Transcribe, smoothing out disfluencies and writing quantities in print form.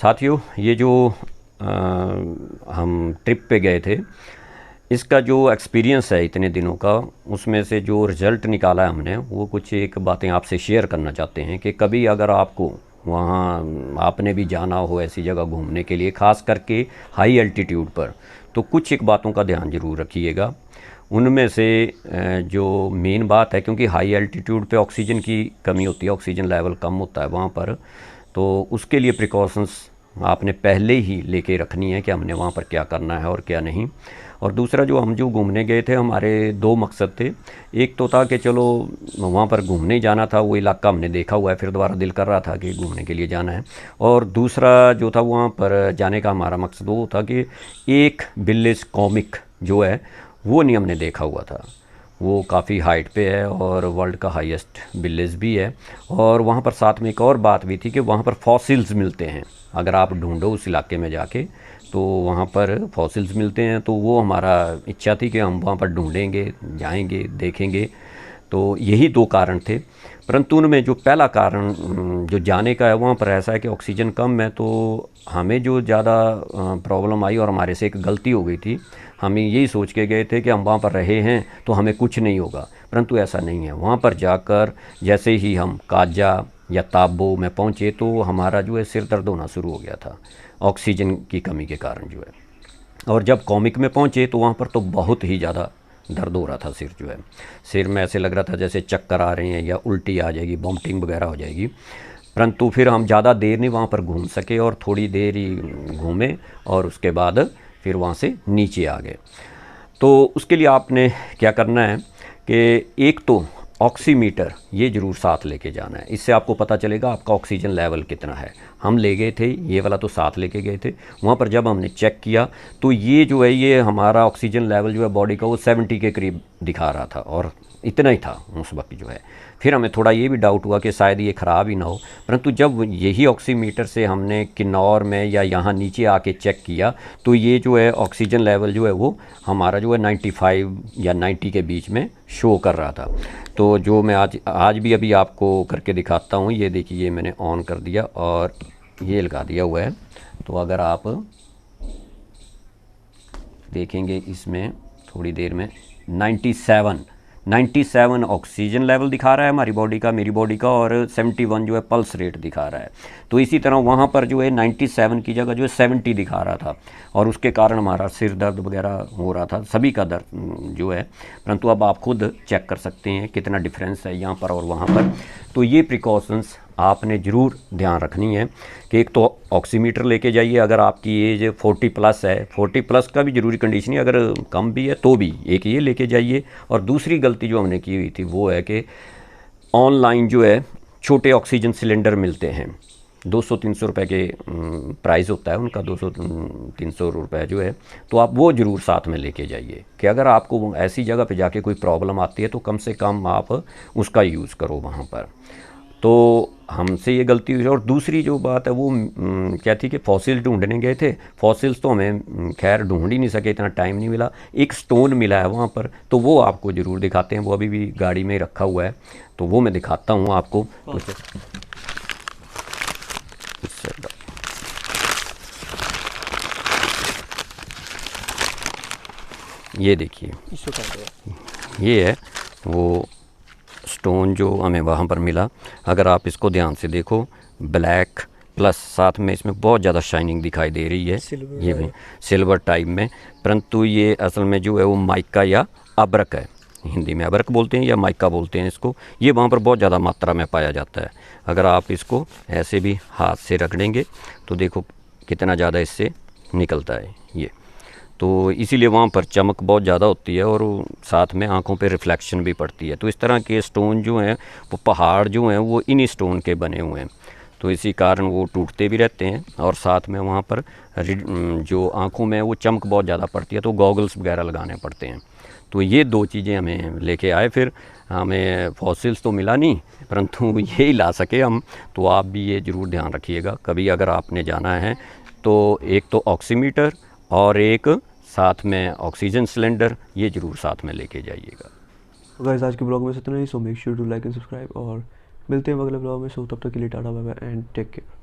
साथियों, ये जो हम ट्रिप पे गए थे, इसका जो एक्सपीरियंस है इतने दिनों का, उसमें से जो रिज़ल्ट निकाला है हमने, वो कुछ एक बातें आपसे शेयर करना चाहते हैं कि कभी अगर आपको वहाँ आपने भी जाना हो ऐसी जगह घूमने के लिए, ख़ास करके हाई एल्टीट्यूड पर, तो कुछ एक बातों का ध्यान ज़रूर रखिएगा। उनमें से जो मेन बात है, क्योंकि हाई एल्टीट्यूड पे ऑक्सीजन की कमी होती है, ऑक्सीजन लेवल कम होता है वहाँ पर, तो उसके लिए प्रिकॉशंस आपने पहले ही लेके रखनी है कि हमने वहाँ पर क्या करना है और क्या नहीं। और दूसरा, जो घूमने गए थे, हमारे दो मकसद थे। एक तो था कि चलो वहाँ पर घूमने ही जाना था, वो इलाका हमने देखा हुआ है, फिर दोबारा दिल कर रहा था कि घूमने के लिए जाना है। और दूसरा जो था, वहाँ पर जाने का हमारा मकसद वो था कि एक विलेज कॉमिक जो है वो नहीं हमने देखा हुआ था। वो काफ़ी हाइट पे है और वर्ल्ड का हाईएस्ट विलेज भी है। और वहाँ पर साथ में एक और बात भी थी कि वहाँ पर फॉसिल्स मिलते हैं। अगर आप ढूंढो उस इलाके में जाके, तो वहाँ पर फॉसिल्स मिलते हैं। तो वो हमारा इच्छा थी कि हम वहाँ पर ढूंढेंगे, जाएंगे, देखेंगे। तो यही दो कारण थे। परंतु उनमें जो पहला कारण जो जाने का है, वहाँ पर ऐसा है कि ऑक्सीजन कम है, तो हमें जो ज़्यादा प्रॉब्लम आई और हमारे से एक गलती हो गई थी। हम यही सोच के गए थे कि हम वहाँ पर रहे हैं तो हमें कुछ नहीं होगा, परंतु ऐसा नहीं है। वहाँ पर जाकर जैसे ही हम काजा या ताबो में पहुँचे, तो हमारा जो है सिर दर्द होना शुरू हो गया था ऑक्सीजन की कमी के कारण जो है। और जब कॉमिक में पहुँचे तो वहाँ पर तो बहुत ही ज़्यादा दर्द हो रहा था। सिर जो है, सिर में ऐसे लग रहा था जैसे चक्कर आ रहे हैं या उल्टी आ जाएगी, वॉमिटिंग वगैरह हो जाएगी। परंतु फिर हम ज़्यादा देर नहीं वहाँ पर घूम सके और थोड़ी देर ही घूमे और उसके बाद फिर वहाँ से नीचे आ गए। तो उसके लिए आपने क्या करना है कि एक तो ऑक्सीमीटर ये ज़रूर साथ लेके जाना है। इससे आपको पता चलेगा आपका ऑक्सीजन लेवल कितना है। हम ले गए थे, ये वाला तो साथ लेके गए थे। वहाँ पर जब हमने चेक किया तो ये जो है, ये हमारा ऑक्सीजन लेवल जो है बॉडी का, वो 70 के करीब दिखा रहा था और इतना ही था उस वक्त जो है। फिर हमें थोड़ा ये भी डाउट हुआ कि शायद ये ख़राब ही ना हो। परंतु जब यही ऑक्सीमीटर से हमने किन्नौर में या यहाँ नीचे आके चेक किया, तो ये जो है ऑक्सीजन लेवल जो है वो हमारा जो है 95 या 90 के बीच में शो कर रहा था। तो जो मैं आज भी अभी आपको करके दिखाता हूँ। ये देखिए, ये मैंने ऑन कर दिया और ये लगा दिया हुआ है। तो अगर आप देखेंगे इसमें थोड़ी देर में 97 ऑक्सीजन लेवल दिखा रहा है हमारी बॉडी का, मेरी बॉडी का, और 71 जो है पल्स रेट दिखा रहा है। तो इसी तरह वहाँ पर जो है 97 की जगह जो है 70 दिखा रहा था और उसके कारण हमारा सिर दर्द वगैरह हो रहा था, सभी का दर्द जो है। परंतु अब आप खुद चेक कर सकते हैं कितना डिफरेंस है यहाँ पर और वहाँ पर। तो ये प्रिकॉशंस आपने ज़रूर ध्यान रखनी है कि एक तो ऑक्सीमीटर लेके जाइए। अगर आपकी एज 40 प्लस है, 40 प्लस का भी ज़रूरी कंडीशन है, अगर कम भी है तो भी एक ये लेके जाइए। और दूसरी गलती जो हमने की हुई थी वो है कि ऑनलाइन जो है छोटे ऑक्सीजन सिलेंडर मिलते हैं, 200-300 रुपये के प्राइस होता है उनका, 200-300 रुपये जो है। तो आप वो ज़रूर साथ में लेके जाइए कि अगर आपको ऐसी जगह पे जाके कोई प्रॉब्लम आती है तो कम से कम आप उसका यूज़ करो वहाँ पर। तो हमसे ये गलती हुई। और दूसरी जो बात है वो क्या थी कि फॉसिल ढूंढने गए थे। फॉसिल्स तो हमें खैर ढूंढ ही नहीं सके, इतना टाइम नहीं मिला। एक स्टोन मिला है वहाँ पर, तो वो आपको ज़रूर दिखाते हैं। वो अभी भी गाड़ी में रखा हुआ है, तो वो मैं दिखाता हूँ आपको। ये देखिए, ये है वो स्टोन जो हमें वहाँ पर मिला। अगर आप इसको ध्यान से देखो, ब्लैक प्लस साथ में इसमें बहुत ज़्यादा शाइनिंग दिखाई दे रही है, ये भी सिल्वर टाइप में। परंतु ये असल में जो है वो माइका या अबरक है। हिंदी में अबरक बोलते हैं या माइका बोलते हैं इसको। ये वहाँ पर बहुत ज़्यादा मात्रा में पाया जाता है। अगर आप इसको ऐसे भी हाथ से रगड़ेंगे तो देखो कितना ज़्यादा इससे निकलता है ये। तो इसीलिए वहाँ पर चमक बहुत ज़्यादा होती है और साथ में आँखों पे रिफ्लेक्शन भी पड़ती है। तो इस तरह के स्टोन जो हैं, वो पहाड़ जो हैं, वो इन्हीं स्टोन के बने हुए हैं। तो इसी कारण वो टूटते भी रहते हैं और साथ में वहाँ पर जो आँखों में वो चमक बहुत ज़्यादा पड़ती है, तो गॉगल्स वगैरह लगाने पड़ते हैं। तो ये दो चीज़ें हमें लेके आए। फिर हमें फॉसिल्स तो मिला नहीं, परंतु यही ला सके हम। तो आप भी ये ज़रूर ध्यान रखिएगा कभी अगर आपने जाना है तो। एक तो ऑक्सीमीटर और एक साथ में ऑक्सीजन सिलेंडर, ये ज़रूर साथ में लेके जाइएगा। गाइस, आज के ब्लॉग में इतना ही। So make sure to like and subscribe और मिलते हैं अगले ब्लॉग में। सो तब तक के लिए tata bye bye and take care.